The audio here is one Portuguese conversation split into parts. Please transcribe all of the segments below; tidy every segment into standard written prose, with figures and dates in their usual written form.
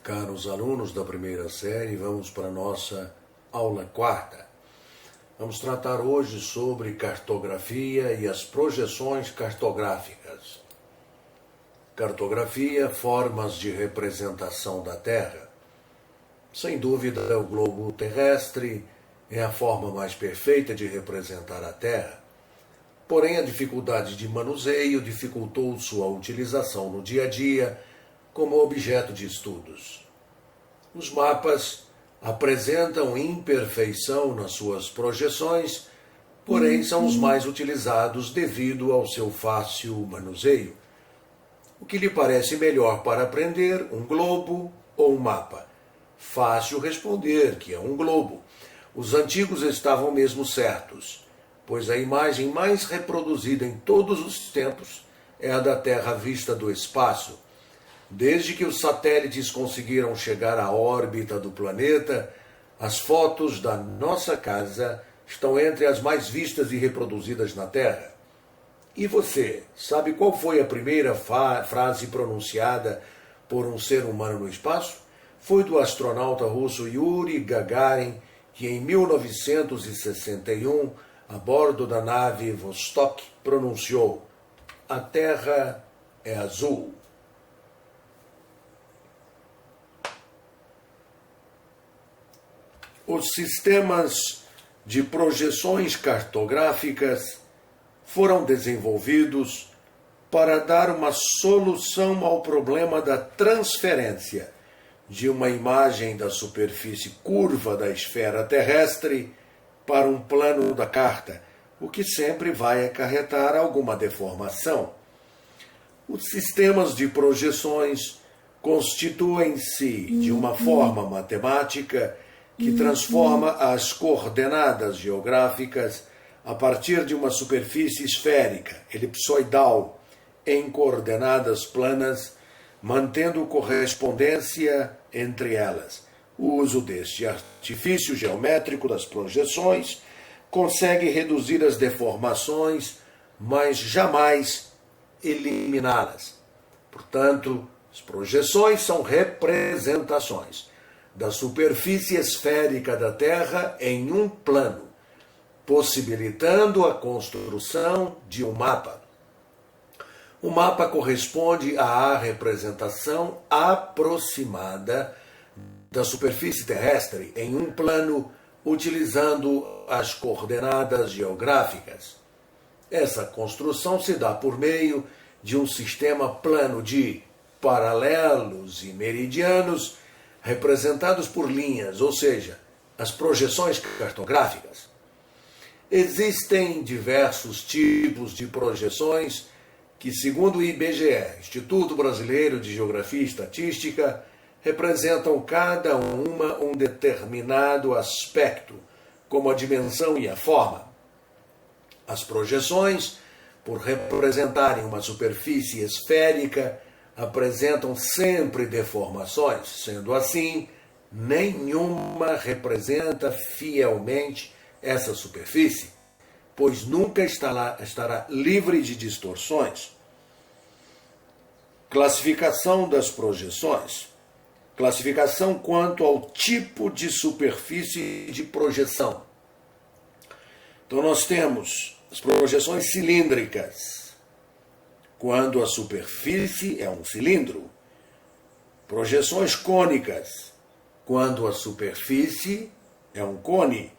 Caros alunos da primeira série, vamos para a nossa aula quarta. Vamos tratar hoje sobre cartografia e as projeções cartográficas. Cartografia, formas de representação da Terra. Sem dúvida, o globo terrestre é a forma mais perfeita de representar a Terra. Porém, a dificuldade de manuseio dificultou sua utilização no dia a dia como objeto de estudos. Os mapas apresentam imperfeição nas suas projeções, porém são os mais utilizados devido ao seu fácil manuseio. O que lhe parece melhor para aprender, um globo ou um mapa? Fácil responder que é um globo. Os antigos estavam mesmo certos, pois a imagem mais reproduzida em todos os tempos é a da Terra vista do espaço. Desde que os satélites conseguiram chegar à órbita do planeta, as fotos da nossa casa estão entre as mais vistas e reproduzidas na Terra. E você, sabe qual foi a primeira frase pronunciada por um ser humano no espaço? Foi do astronauta russo Yuri Gagarin, que em 1961, a bordo da nave Vostok, pronunciou: "A Terra é azul". Os sistemas de projeções cartográficas foram desenvolvidos para dar uma solução ao problema da transferência de uma imagem da superfície curva da esfera terrestre para um plano da carta, o que sempre vai acarretar alguma deformação. Os sistemas de projeções constituem-se de uma forma matemática que transforma as coordenadas geográficas a partir de uma superfície esférica, elipsoidal, em coordenadas planas, mantendo correspondência entre elas. O uso deste artifício geométrico das projeções consegue reduzir as deformações, mas jamais eliminá-las. Portanto, as projeções são representações da superfície esférica da Terra em um plano, possibilitando a construção de um mapa. O mapa corresponde à representação aproximada da superfície terrestre em um plano, utilizando as coordenadas geográficas. Essa construção se dá por meio de um sistema plano de paralelos e meridianos representados por linhas, ou seja, as projeções cartográficas. Existem diversos tipos de projeções que, segundo o IBGE, Instituto Brasileiro de Geografia e Estatística, representam cada uma um determinado aspecto, como a dimensão e a forma. As projeções, por representarem uma superfície esférica, apresentam sempre deformações. Sendo assim, nenhuma representa fielmente essa superfície, pois nunca estará livre de distorções. Classificação das projeções. Classificação quanto ao tipo de superfície de projeção. Então nós temos as projeções cilíndricas, quando a superfície é um cilindro. Projeções cônicas, quando a superfície é um cone.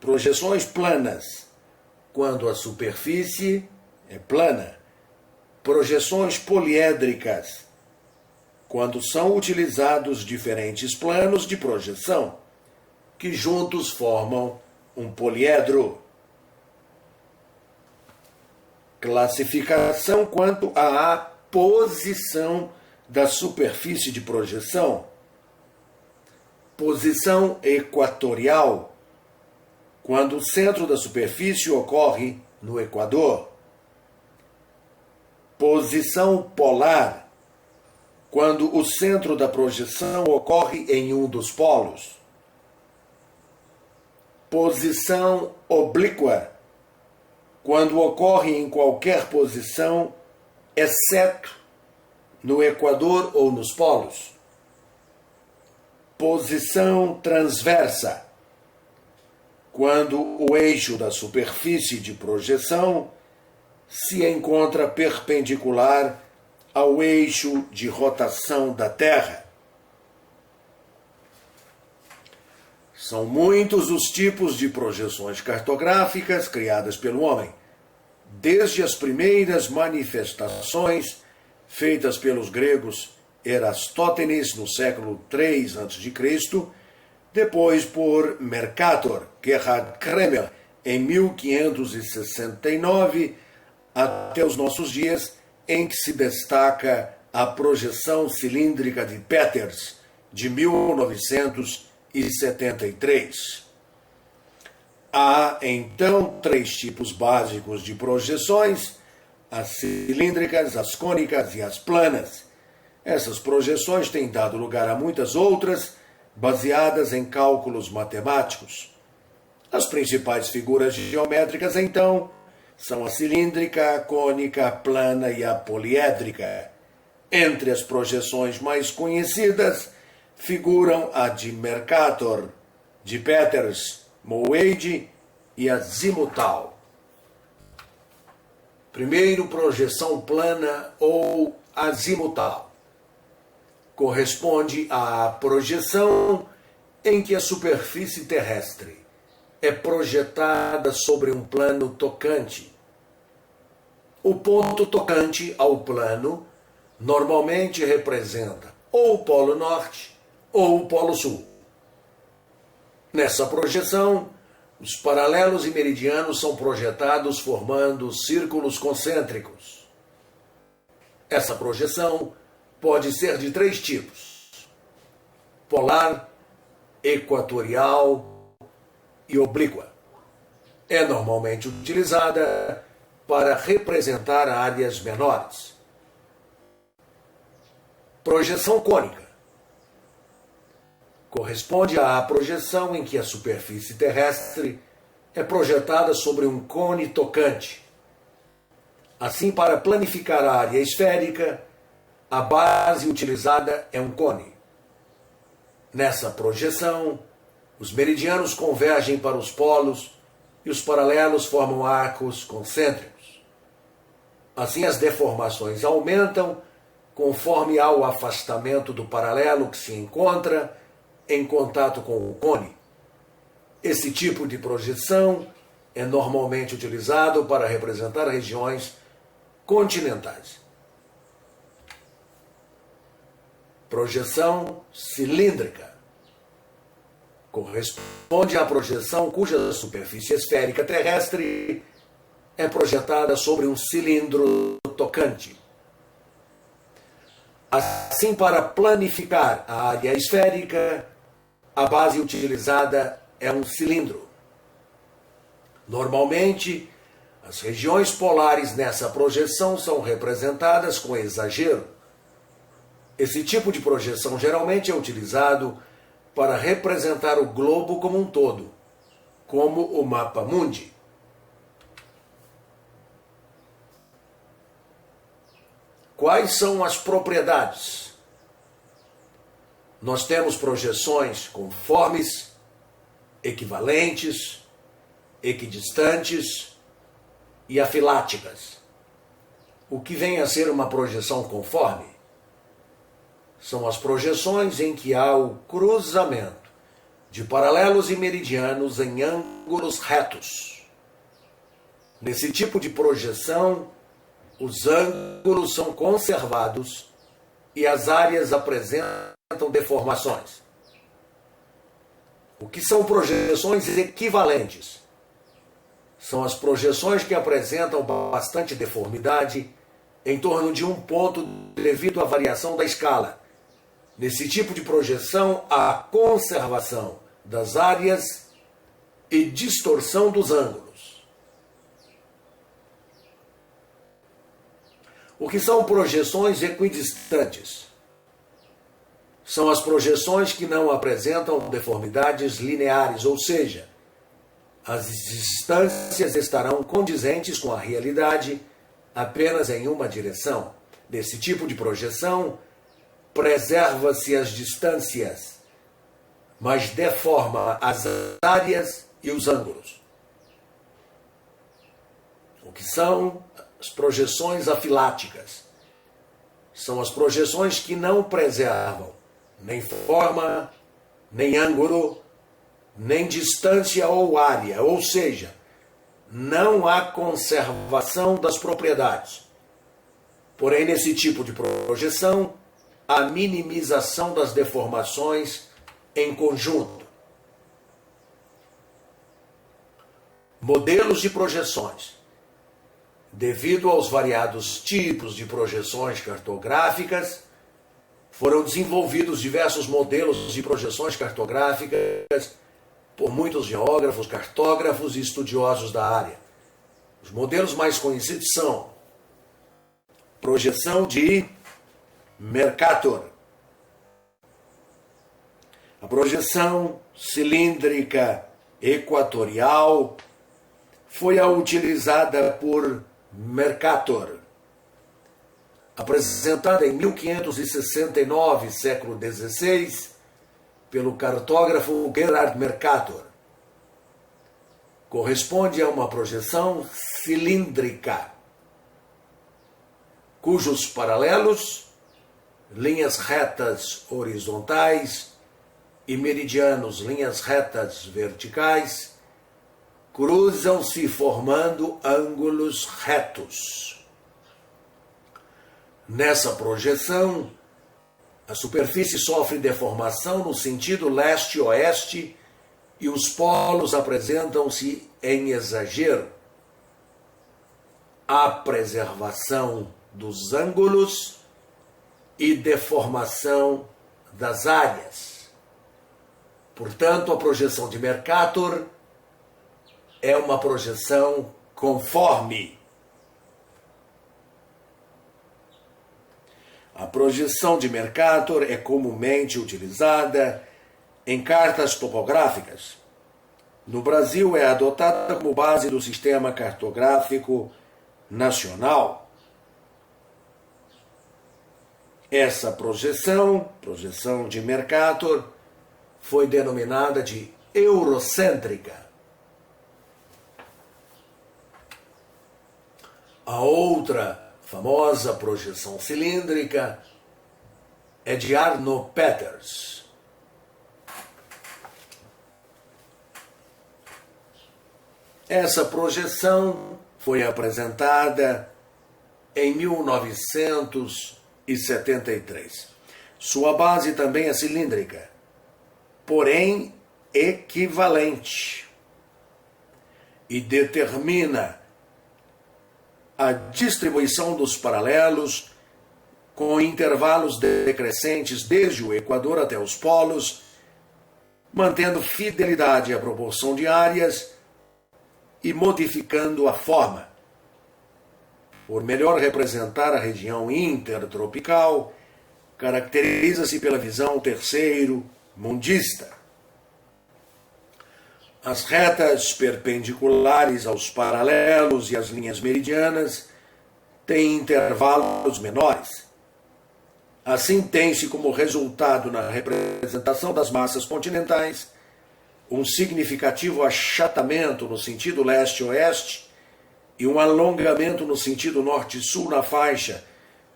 Projeções planas, quando a superfície é plana. Projeções poliédricas, quando são utilizados diferentes planos de projeção, que juntos formam um poliedro. Classificação quanto à posição da superfície de projeção. Posição equatorial, quando o centro da superfície ocorre no equador. Posição polar, quando o centro da projeção ocorre em um dos polos. Posição oblíqua, quando ocorre em qualquer posição, exceto no equador ou nos polos. Posição transversa. Quando o eixo da superfície de projeção se encontra perpendicular ao eixo de rotação da Terra. São muitos os tipos de projeções cartográficas criadas pelo homem, desde as primeiras manifestações feitas pelos gregos Erastótenes no século III a.C., depois por Mercator Gerhard Kremer em 1569, até os nossos dias, em que se destaca a projeção cilíndrica de Peters, de 1973. Há, então, 3 tipos básicos de projeções: as cilíndricas, as cônicas e as planas. Essas projeções têm dado lugar a muitas outras, baseadas em cálculos matemáticos. As principais figuras geométricas, então, são a cilíndrica, a cônica, a plana e a poliédrica. Entre as projeções mais conhecidas figuram a de Mercator, de Peters, Moeidi e a zimutal. Primeiro, projeção plana ou azimutal. Corresponde à projeção em que a superfície terrestre é projetada sobre um plano tocante. O ponto tocante ao plano normalmente representa ou o Polo Norte ou o Polo Sul. Nessa projeção, os paralelos e meridianos são projetados formando círculos concêntricos. Essa projeção pode ser de 3 tipos: polar, equatorial e oblíqua. É normalmente utilizada para representar áreas menores. Projeção cônica. Corresponde à projeção em que a superfície terrestre é projetada sobre um cone tocante. Assim, para planificar a área esférica, a base utilizada é um cone. Nessa projeção, os meridianos convergem para os polos e os paralelos formam arcos concêntricos. Assim, as deformações aumentam conforme há o afastamento do paralelo que se encontra em contato com o cone. Esse tipo de projeção é normalmente utilizado para representar regiões continentais. Projeção cilíndrica. Corresponde à projeção cuja superfície esférica terrestre é projetada sobre um cilindro tocante. Assim, para planificar a área esférica, a base utilizada é um cilindro. Normalmente, as regiões polares nessa projeção são representadas com exagero. Esse tipo de projeção geralmente é utilizado para representar o globo como um todo, como o mapa mundi. Quais são as propriedades? Nós temos projeções conformes, equivalentes, equidistantes e afiláticas. O que vem a ser uma projeção conforme? São as projeções em que há o cruzamento de paralelos e meridianos em ângulos retos. Nesse tipo de projeção, os ângulos são conservados e as áreas apresentam deformações. O que são projeções equivalentes? São as projeções que apresentam bastante deformidade em torno de um ponto devido à variação da escala. Nesse tipo de projeção, há conservação das áreas e distorção dos ângulos. O que são projeções equidistantes? São as projeções que não apresentam deformidades lineares, ou seja, as distâncias estarão condizentes com a realidade apenas em uma direção. Nesse tipo de projeção, preserva-se as distâncias mas deforma as áreas e os ângulos. O que são as projeções afiláticas? São as projeções que não preservam nem forma, nem ângulo, nem distância ou área, ou seja, não há conservação das propriedades. Porém, nesse tipo de projeção, há minimização das deformações em conjunto. Modelos de projeções. Devido aos variados tipos de projeções cartográficas, foram desenvolvidos diversos modelos de projeções cartográficas por muitos geógrafos, cartógrafos e estudiosos da área. Os modelos mais conhecidos são projeção de Mercator, a projeção cilíndrica equatorial foi a utilizada por Mercator, apresentada em 1569, século XVI, pelo cartógrafo Gerhard Mercator. Corresponde a uma projeção cilíndrica, cujos paralelos, linhas retas horizontais, e meridianos, linhas retas verticais, cruzam-se formando ângulos retos. Nessa projeção, a superfície sofre deformação no sentido leste-oeste e os polos apresentam-se em exagero. Há preservação dos ângulos e deformação das áreas. Portanto, a projeção de Mercator é uma projeção conforme. A projeção de Mercator é comumente utilizada em cartas topográficas. No Brasil, é adotada como base do Sistema Cartográfico Nacional. Essa projeção de Mercator, foi denominada de eurocêntrica. A outra famosa projeção cilíndrica é de Arno Peters. Essa projeção foi apresentada em 1973. Sua base também é cilíndrica, porém equivalente, e determina a distribuição dos paralelos com intervalos decrescentes desde o equador até os polos, mantendo fidelidade à proporção de áreas e modificando a forma. Por melhor representar a região intertropical, caracteriza-se pela visão terceiro-mundista. As retas perpendiculares aos paralelos e as linhas meridianas têm intervalos menores. Assim, tem-se como resultado na representação das massas continentais um significativo achatamento no sentido leste-oeste e um alongamento no sentido norte-sul na faixa,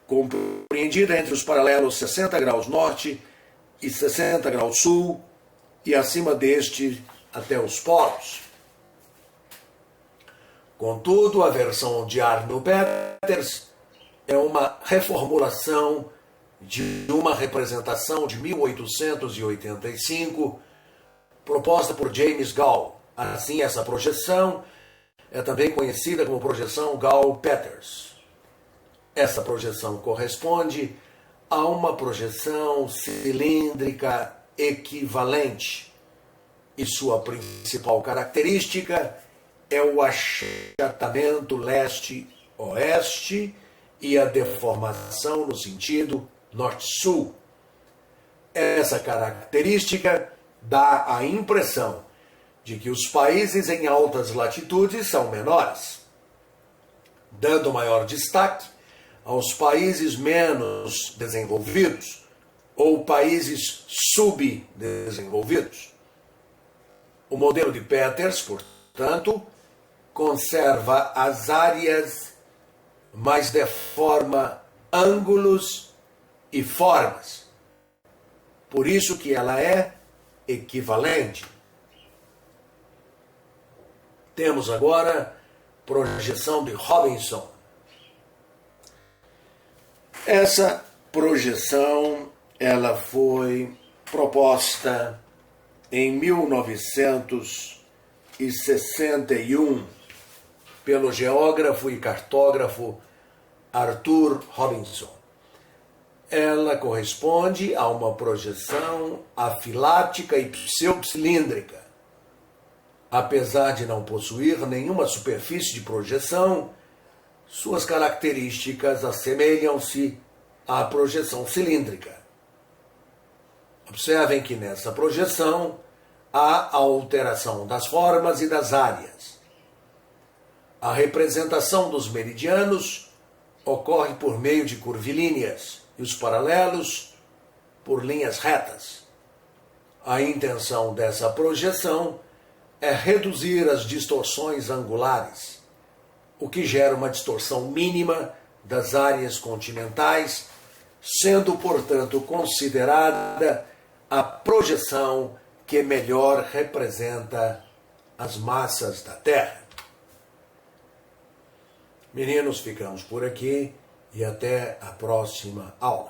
compreendida entre os paralelos 60 graus norte e 60 graus sul, e acima deste até os polos. Contudo, a versão de Arno Peters é uma reformulação de uma representação de 1885, proposta por James Gall. Assim, essa projeção é também conhecida como projeção Gall-Peters. Essa projeção corresponde a uma projeção cilíndrica equivalente, e sua principal característica é o achatamento leste-oeste e a deformação no sentido norte-sul. Essa característica dá a impressão de que os países em altas latitudes são menores, dando maior destaque aos países menos desenvolvidos, ou países subdesenvolvidos. O modelo de Peters, portanto, conserva as áreas, mas deforma ângulos e formas. Por isso que ela é equivalente. Temos agora projeção de Robinson. Essa projeção ela foi proposta em 1961 pelo geógrafo e cartógrafo Arthur Robinson. Ela corresponde a uma projeção afilática e pseudocilíndrica. Apesar de não possuir nenhuma superfície de projeção, suas características assemelham-se à projeção cilíndrica. Observem que nessa projeção há a alteração das formas e das áreas. A representação dos meridianos ocorre por meio de curvilíneas e os paralelos por linhas retas. A intenção dessa projeção é reduzir as distorções angulares, o que gera uma distorção mínima das áreas continentais, sendo, portanto, considerada a projeção que melhor representa as massas da Terra. Meninos, ficamos por aqui e até a próxima aula.